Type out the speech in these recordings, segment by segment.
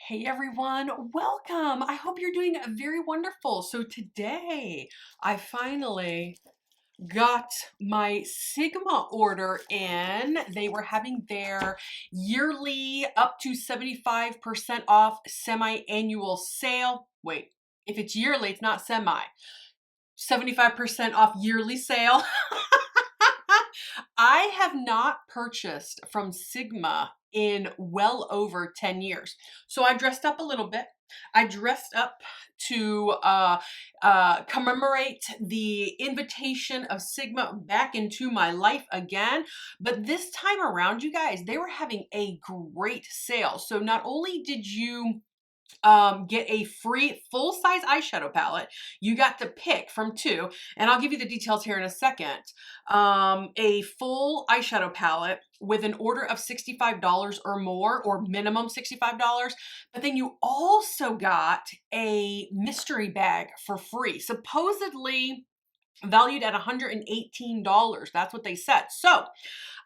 Hey everyone, welcome. I hope you're doing very wonderful. So today I finally got my Sigma order in. They were having their yearly up to 75% off semi-annual sale. Wait, if it's yearly, it's not semi. 75% off yearly sale. I have not purchased from Sigma in well over 10 years. So I dressed up a little bit. I dressed up to commemorate the invitation of Sigma back into my life again. But this time around, you guys, they were having a great sale. So not only did you get a free full-size eyeshadow palette. You got to pick from two, and I'll give you the details here in a second. A full eyeshadow palette with an order of $65 or more, or minimum $65. But then you also got a mystery bag for free, supposedly valued at $118. That's what they said. So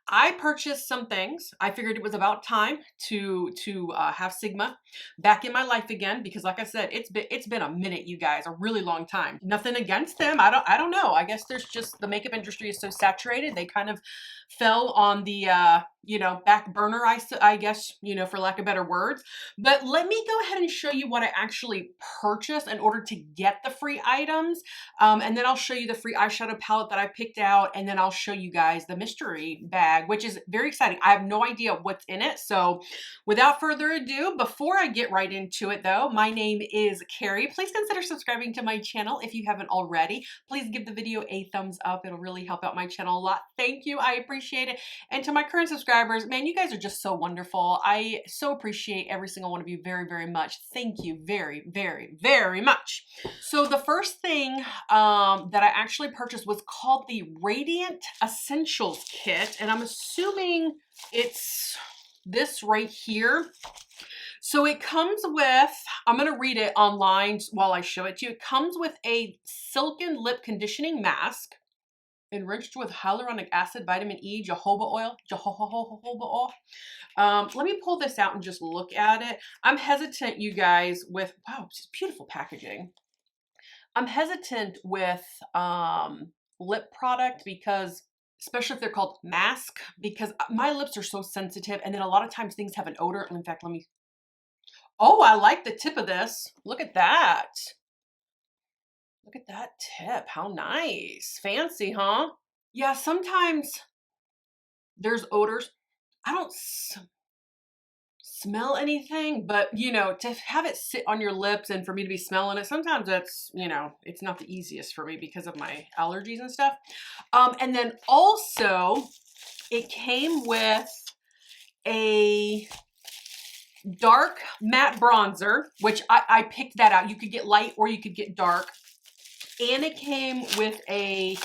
I purchased some things. I figured it was about time to have Sigma back in my life again, because like I said, it's been a minute, you guys, a really long time. Nothing against them. I don't know. I guess there's just the makeup industry is so saturated. They kind of fell on the back burner, I guess, for lack of better words. But let me go ahead and show you what I actually purchased in order to get the free items. And then I'll show you the free eyeshadow palette that I picked out, and then I'll show you guys the mystery bag, which is very exciting. I have no idea what's in it. So without further ado, before I get right into it though, my name is Carrie. Please consider subscribing to my channel if you haven't already. Please give the video a thumbs up. It'll really help out my channel a lot. Thank you. I appreciate it. And to my current subscribers, man, you guys are just so wonderful. I so appreciate every single one of you very, very much. Thank you very, very, very much. So the first thing that I actually purchased was called the Radiant Essentials Kit, and I'm assuming it's this right here. So it comes with, I'm going to read it online while I show it to you. It comes with a silken lip conditioning mask enriched with hyaluronic acid, vitamin E, jojoba oil. Let me pull this out and just look at it. I'm hesitant, you guys, with, wow, this is beautiful packaging. I'm hesitant with lip product because, especially if they're called mask, because my lips are so sensitive, and then a lot of times things have an odor. In fact, let me, oh, I like the tip of this. Look at that. Look at that tip. How nice. Fancy, huh? Yeah, sometimes there's odors. I don't smell anything, but to have it sit on your lips and for me to be smelling it, sometimes that's, it's not the easiest for me because of my allergies and stuff. And then also it came with a dark matte bronzer, which I picked that out. You could get light or you could get dark. And it came with a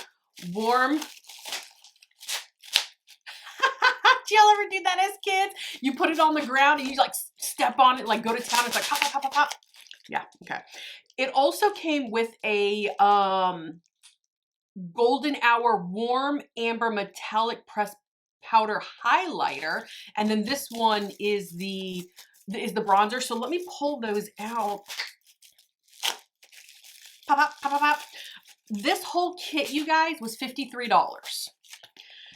warm, did y'all ever do that as kids? You put it on the ground and you like step on it, like go to town. It's like pop, pop, pop, pop, pop. Yeah, okay. It also came with a golden hour warm amber metallic pressed powder highlighter. And then this one is the bronzer. So let me pull those out. Pop, pop, pop, pop, pop. This whole kit, you guys, was $53.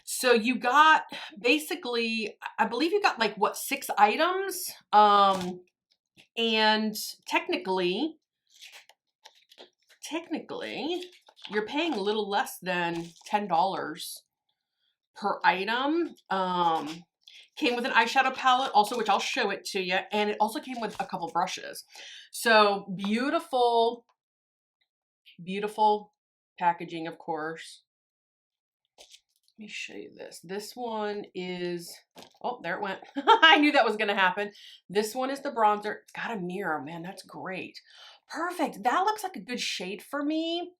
So you got basically, I believe you got like what, 6 items? And technically, you're paying a little less than $10 per item. Came with an eyeshadow palette also, which I'll show it to you. And it also came with a couple brushes. So beautiful, beautiful packaging, of course. Let me show you this. This one is, oh, there it went. I knew that was going to happen. This one is the bronzer. It's got a mirror, man. That's great. Perfect. That looks like a good shade for me.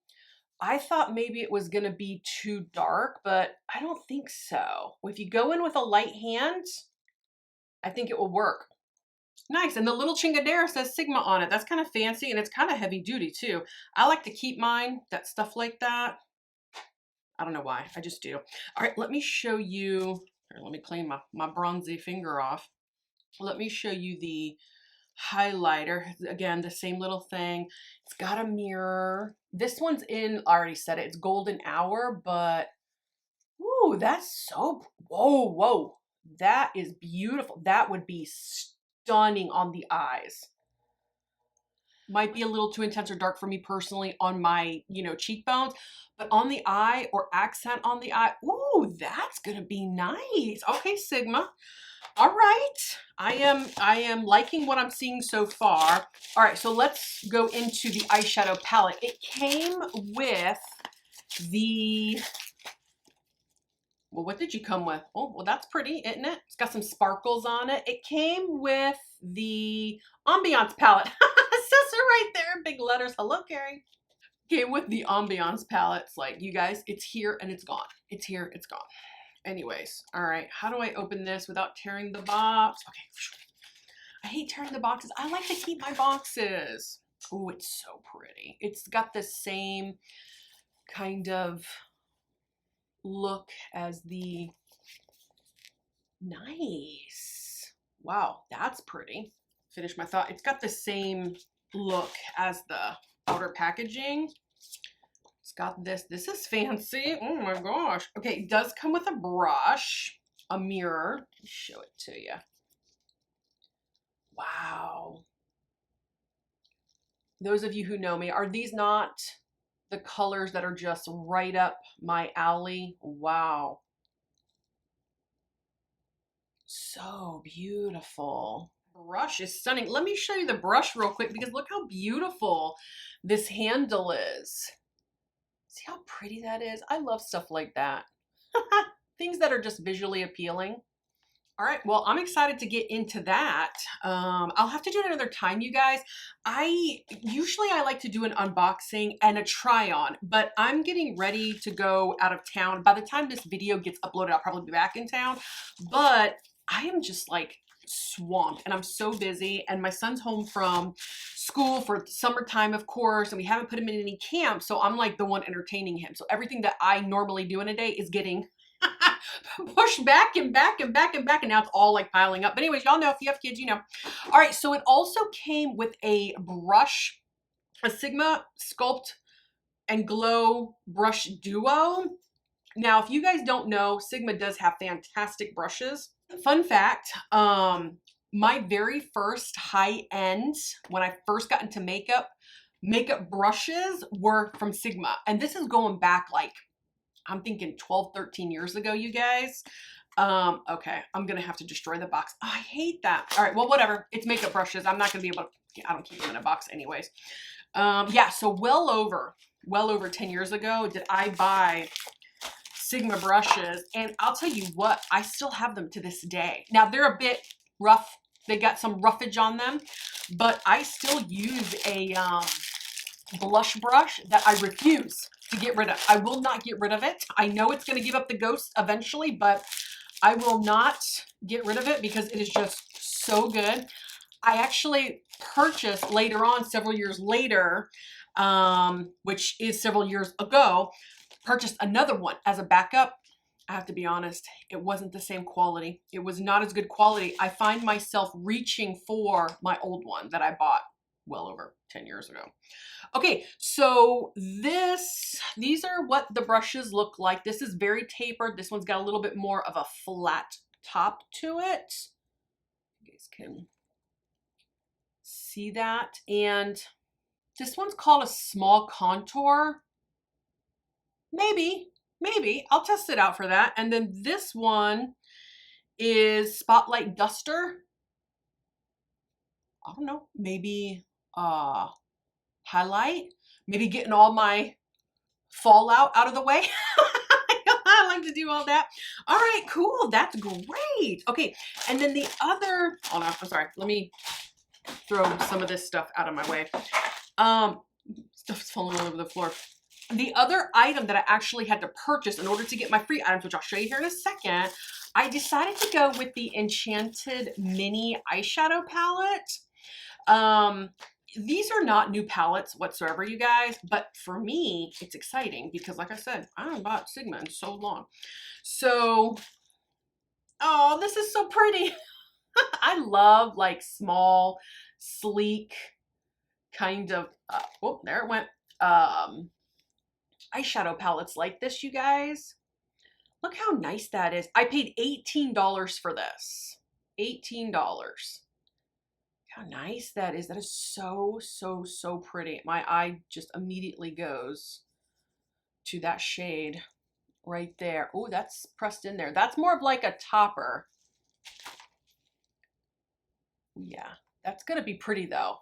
I thought maybe it was going to be too dark, but I don't think so. If you go in with a light hand, I think it will work. Nice. And the little chingadera says Sigma on it. That's kind of fancy, and it's kind of heavy duty too. I like to keep mine, that stuff like that. I don't know why. I just do. All right, let me show you. Here, let me clean my bronzy finger off. Let me show you the highlighter. Again, the same little thing. It's got a mirror. This one's in, I already said it, it's golden hour, but ooh, that's so, whoa, whoa. That is beautiful. That would be stunning on the eyes. Might be a little too intense or dark for me personally on my, you know, cheekbones, but on the eye or accent on the eye, ooh, that's gonna be nice. Okay, Sigma. All right. I am liking what I'm seeing so far. All right, so let's go into the eyeshadow palette. It came with the, well, what did you come with? Oh, well, that's pretty, isn't it? It's got some sparkles on it. It came with the Ambiance palette. It says it right there, big letters. Hello, Carrie. Came with the Ambiance palette. It's like, you guys, it's here and it's gone. It's here, it's gone. Anyways, all right, how do I open this without tearing the box? Okay, I hate tearing the boxes. I like to keep my boxes. Oh, it's so pretty. It's got the same kind of look as the, nice. Wow, that's pretty. Finish my thought. It's got the same look as the outer packaging. It's got this. This is fancy. Oh my gosh. Okay, it does come with a brush, a mirror. Let me show it to you. Wow. Those of you who know me, are these not the colors that are just right up my alley? Wow. So beautiful. Brush is stunning. Let me show you the brush real quick because look how beautiful this handle is. See how pretty that is? I love stuff like that. Things that are just visually appealing. All right, well, I'm excited to get into that. I'll have to do it another time, you guys. Usually I like to do an unboxing and a try on, but I'm getting ready to go out of town. By the time this video gets uploaded, I'll probably be back in town, but I am just like swamped and I'm so busy, and my son's home from school for summertime, of course, and we haven't put him in any camp, so I'm like the one entertaining him. So everything that I normally do in a day is getting pushed back and back and back and back, and now it's all like piling up. But anyways, y'all know, if you have kids, you know. All right, so it also came with a brush, a Sigma Sculpt and Glow brush duo. Now, if you guys don't know, Sigma does have fantastic brushes. Fun fact, my very first high-end, when I first got into makeup brushes were from Sigma. And this is going back like, I'm thinking 12, 13 years ago, you guys. Okay, I'm gonna have to destroy the box. Oh, I hate that. All right, well, whatever. It's makeup brushes. I'm not gonna be able to, I don't keep them in a box anyways. Yeah, so well over 10 years ago did I buy Sigma brushes, and I'll tell you what, I still have them to this day. Now, they're a bit rough. They got some roughage on them, but I still use a blush brush that I refuse to get rid of. I will not get rid of it. I know it's going to give up the ghost eventually, but I will not get rid of it because it is just so good. I actually purchased later on, several years later, which is several years ago, purchased another one as a backup. I have to be honest, it wasn't the same quality. It was not as good quality. I find myself reaching for my old one that I bought well over 10 years ago. Okay, so these are what the brushes look like. This is very tapered. This one's got a little bit more of a flat top to it. You guys can see that. And this one's called a small contour. Maybe, I'll test it out for that. And then this one is Spotlight Duster. I don't know, maybe highlight, maybe getting all my fallout out of the way. I like to do all that. All right, cool, that's great. Okay, and then the other, oh no, I'm sorry, let me throw some of this stuff out of my way. Stuff's falling all over the floor. The other item that I actually had to purchase in order to get my free items, which I'll show you here in a second, I decided to go with the Enchanted Mini Eyeshadow Palette. These are not new palettes whatsoever, you guys, but for me, it's exciting because, like I said, I haven't bought Sigma in so long. So, oh, this is so pretty. I love like small, sleek kind of, oh, there it went. Eyeshadow palettes like this, you guys. Look how nice that is. I paid $18 for this. $18. How nice that is. That is so, so, so pretty. My eye just immediately goes to that shade right there. Oh, that's pressed in there. That's more of like a topper. Yeah, that's gonna be pretty though.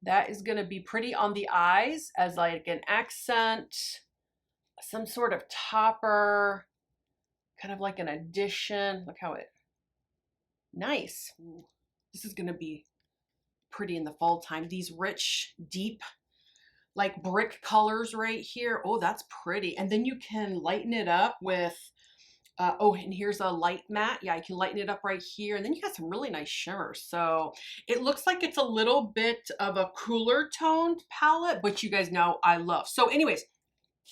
That is gonna be pretty on the eyes as like an accent, some sort of topper, kind of like an addition. Look how it, nice. Ooh, this is gonna be pretty in the fall time. These rich, deep, like brick colors right here. Oh, that's pretty. And then you can lighten it up with, oh, and here's a light matte. Yeah, I can lighten it up right here. And then you got some really nice shimmers. So it looks like it's a little bit of a cooler toned palette, but you guys know I love. So anyways,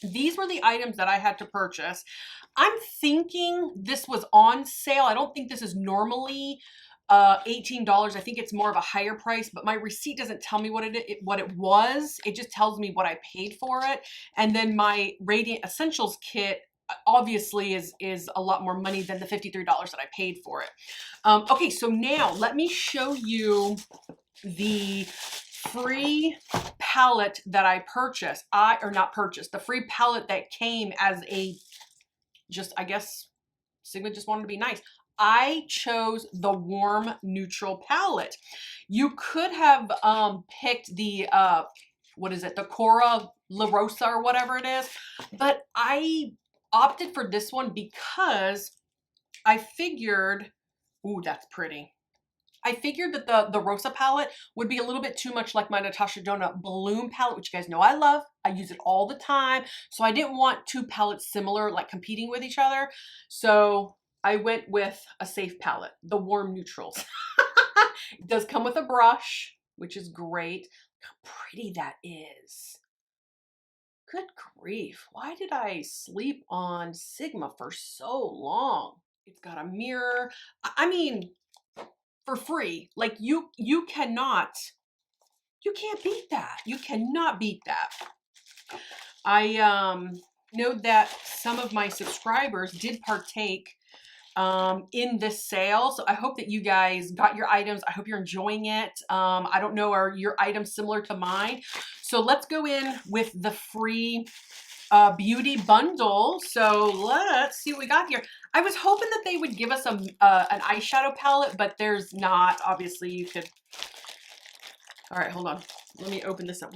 these were the items that I had to purchase. I'm thinking this was on sale. I don't think this is normally $18. I think it's more of a higher price, but my receipt doesn't tell me what it was. It just tells me what I paid for it. And then my Radiant Essentials kit obviously is a lot more money than the $53 that I paid for it. Okay, so now let me show you the free palette that I purchased. The free palette that came as a, just, I guess Sigma just wanted to be nice. I chose the warm neutral palette. You could have picked the, what is it? The Cora La Rosa or whatever it is. But I opted for this one because I figured, ooh, that's pretty. I figured that the Rosa palette would be a little bit too much like my Natasha Denona Bloom palette, which you guys know I love. I use it all the time. So I didn't want two palettes similar, like competing with each other. So I went with a safe palette, the warm neutrals. It does come with a brush, which is great. Look how pretty that is. Good grief. Why did I sleep on Sigma for so long? It's got a mirror. I mean, for free. Like you can't beat that. You cannot beat that. I know that some of my subscribers did partake in this sale. So I hope that you guys got your items. I hope you're enjoying it. I don't know, are your items similar to mine? So let's go in with the free beauty bundle. So let's see what we got here. I was hoping that they would give us an eyeshadow palette, but there's not. Obviously, you could. All right, hold on. Let me open this up.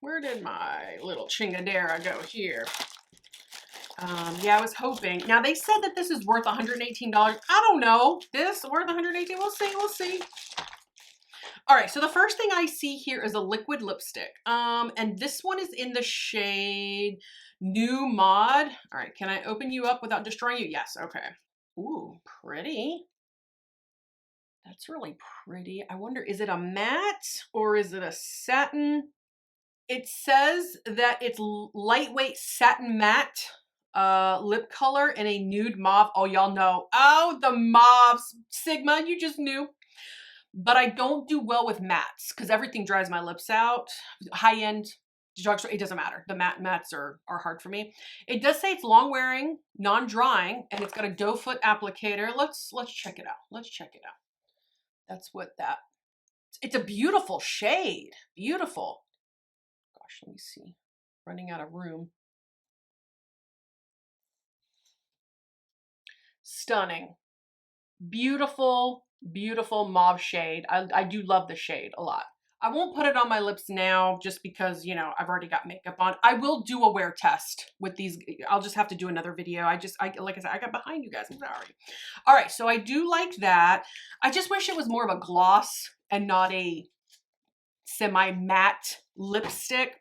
Where did my little chingadera go here? Yeah, I was hoping. Now they said that this is worth $118. I don't know. This worth $118? We'll see. We'll see. All right, so the first thing I see here is a liquid lipstick. And this one is in the shade New Mod. All right, can I open you up without destroying you? Yes, okay. Ooh, pretty. That's really pretty. I wonder, is it a matte or is it a satin? It says that it's lightweight satin matte lip color in a nude mauve. Oh, y'all know. Oh, the mauves. Sigma, you just knew. But I don't do well with mattes because everything dries my lips out. High-end drugstore, it doesn't matter. The mattes are hard for me. It does say it's long-wearing, non-drying, and it's got a doe foot applicator. Let's check it out. Let's check it out. That's what that. It's a beautiful shade. Beautiful. Gosh, let me see. Running out of room. Stunning. Beautiful, beautiful mauve shade. I do love the shade a lot. I won't put it on my lips now just because, you know, I've already got makeup on. I will do a wear test with these. I'll just have to do another video. Like I said, I got behind you guys. I'm sorry. All right, so I do like that. I just wish it was more of a gloss and not a semi-matte lipstick.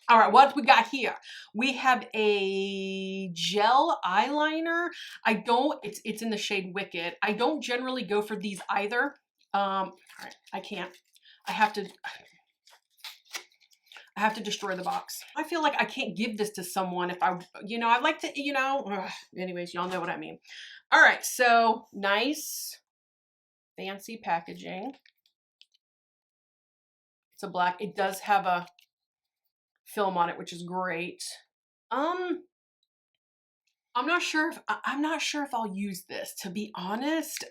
All right, what we got here? We have a gel eyeliner. It's in the shade Wicked. I don't generally go for these either. All right, I can't. I have to destroy the box. I feel like I can't give this to someone if I'd like to, anyways, y'all know what I mean. All right, so nice fancy packaging. It's a black, it does have a film on it, which is great. I'm not sure if I'll use this, to be honest.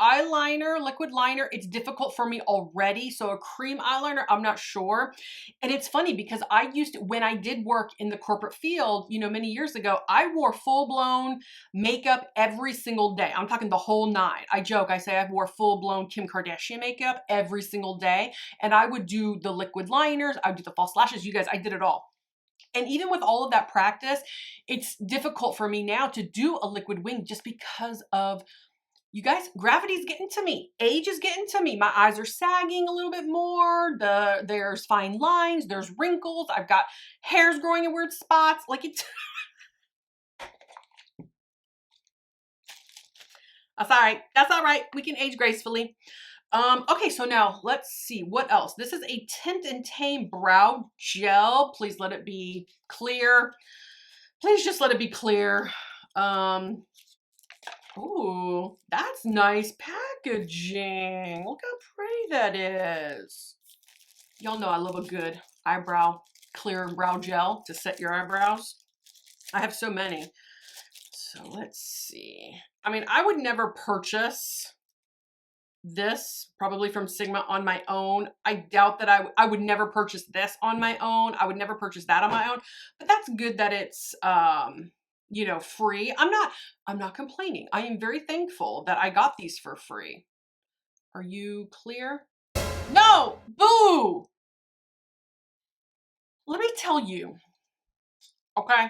Eyeliner, liquid liner, it's difficult for me already. So a cream eyeliner, I'm not sure. And it's funny because I used to, when I did work in the corporate field, you know, many years ago, I wore full-blown makeup every single day. I'm talking the whole nine. I joke, I say I wore full-blown Kim Kardashian makeup every single day. And I would do the liquid liners, I would do the false lashes. You guys, I did it all. And even with all of that practice, it's difficult for me now to do a liquid wing just because of, you guys, gravity's getting to me. Age is getting to me. My eyes are sagging a little bit more. There's fine lines. There's wrinkles. I've got hairs growing in weird spots. Like it's... That's all right. That's all right. We can age gracefully. Okay, so now let's see what else. This is a Tint and Tame Brow Gel. Please let it be clear. Please just let it be clear. Ooh, that's nice packaging. Look how pretty that is. Y'all know I love a good eyebrow, clear brow gel to set your eyebrows. I have so many. So let's see. I mean, I would never purchase this probably from Sigma on my own. I doubt that I would never purchase this on my own. I would never purchase that on my own, but that's good that it's, you know, free. I'm not complaining. I am very thankful that I got these for free. Are you clear? No, boo. Let me tell you, okay?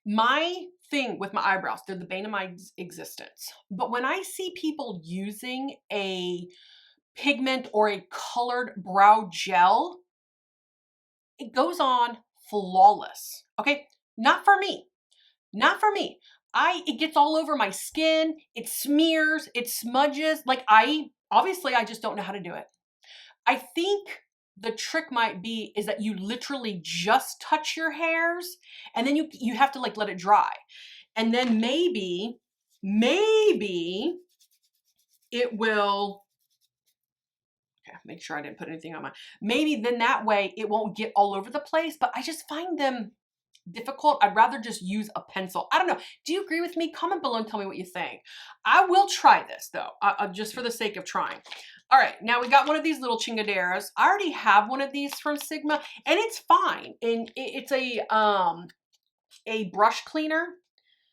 My thing with my eyebrows, they're the bane of my existence. But when I see people using a pigment or a colored brow gel, it goes on flawless. Okay, not for me. Not for me. It gets all over my skin. It smears, it smudges. Like obviously I just don't know how to do it. I think the trick might be is that you literally just touch your hairs and then you have to like let it dry. And then maybe it will, okay, make sure I didn't put anything on maybe then that way it won't get all over the place, but I just find them difficult. I'd rather just use a pencil. I don't know. Do you agree with me? Comment below and tell me what you think. I will try this though, just for the sake of trying. All right, now we got one of these little chingaderas. I already have one of these from Sigma and it's fine. And it's a brush cleaner.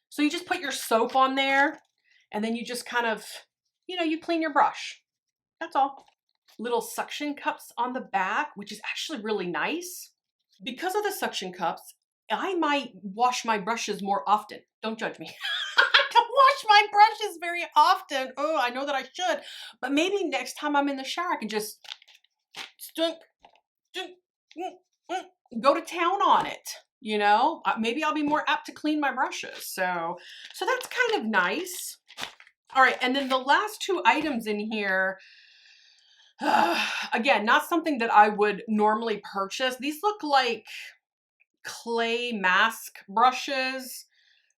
So you just put your soap on there and then you just kind of, you know, you clean your brush. That's all. Little suction cups on the back, which is actually really nice. Because of the suction cups, I might wash my brushes more often. Don't judge me. I don't wash my brushes very often. Oh, I know that I should. But maybe next time I'm in the shower, I can just go to town on it. You know, maybe I'll be more apt to clean my brushes. So that's kind of nice. All right, and then the last two items in here, again, not something that I would normally purchase. These look like clay mask brushes.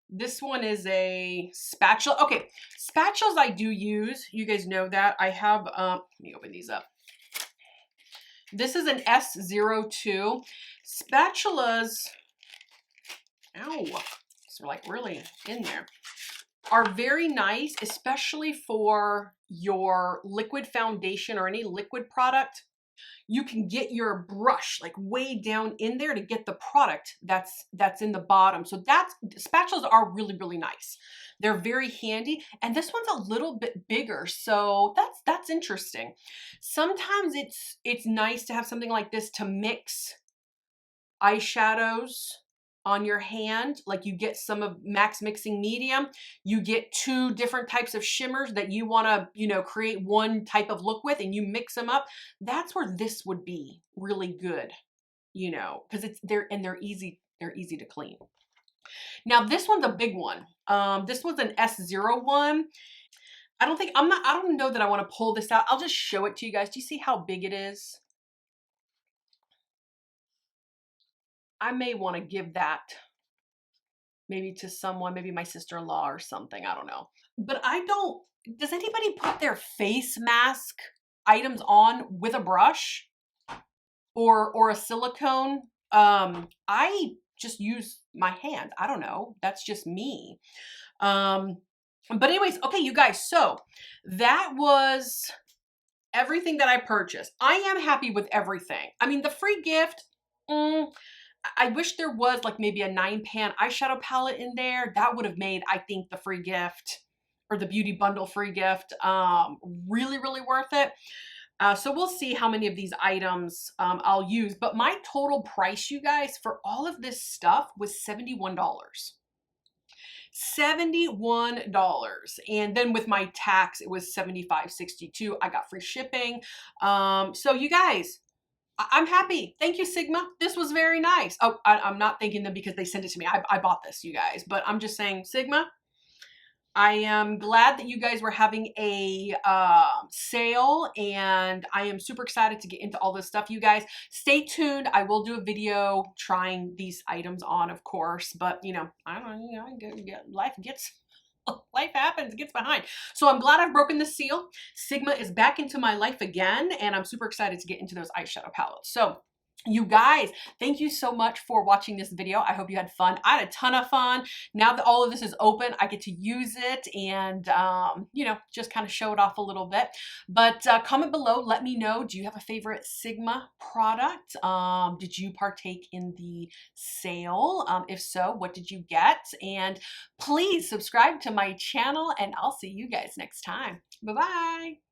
This one is a spatula. Okay, spatulas I do use. You guys know that. I have, let me open these up. This is an S02. Spatulas, ow, they're like really in there, are very nice, especially for your liquid foundation or any liquid product. You can get your brush like way down in there to get the product that's in the bottom. So spatulas are really, really nice. They're very handy. And this one's a little bit bigger. So that's interesting. Sometimes it's nice to have something like this to mix eyeshadows on your hand. Like you get some of Max Mixing Medium, you get two different types of shimmers that you want to, you know, create one type of look with and you mix them up. That's where this would be really good, you know, because they're easy to clean. Now this one's a big one. This one's an S01. I don't know that I want to pull this out. I'll just show it to you guys. Do you see how big it is? I may want to give that maybe to someone, maybe my sister-in-law or something. I don't know. But I don't does anybody put their face mask items on with a brush or a silicone? I just use my hand. I don't know. That's just me. But anyways, okay, you guys, so that was everything that I purchased. I am happy with everything. I mean, the free gift, I wish there was like maybe a 9-pan eyeshadow palette in there. That would have made, I think, the free gift or the beauty bundle free gift really, really worth it. So we'll see how many of these items I'll use. But my total price, you guys, for all of this stuff was $71. $71. And then with my tax, it was $75.62. I got free shipping. So you guys, I'm happy. Thank you, Sigma. This was very nice. Oh, I'm not thanking them because they sent it to me. I bought this, you guys. But I'm just saying, Sigma, I am glad that you guys were having a sale, and I am super excited to get into all this stuff, you guys. Stay tuned. I will do a video trying these items on, of course, but you know, I don't know, life happens, gets behind. So I'm glad I've broken the seal. Sigma is back into my life again, and I'm super excited to get into those eyeshadow palettes. So you guys, thank you so much for watching this video. I hope you had fun. I had a ton of fun. Now that all of this is open, I get to use it and, you know, just kind of show it off a little bit. But comment below, let me know, do you have a favorite Sigma product? Did you partake in the sale? If so, what did you get? And please subscribe to my channel, and I'll see you guys next time. Bye-bye.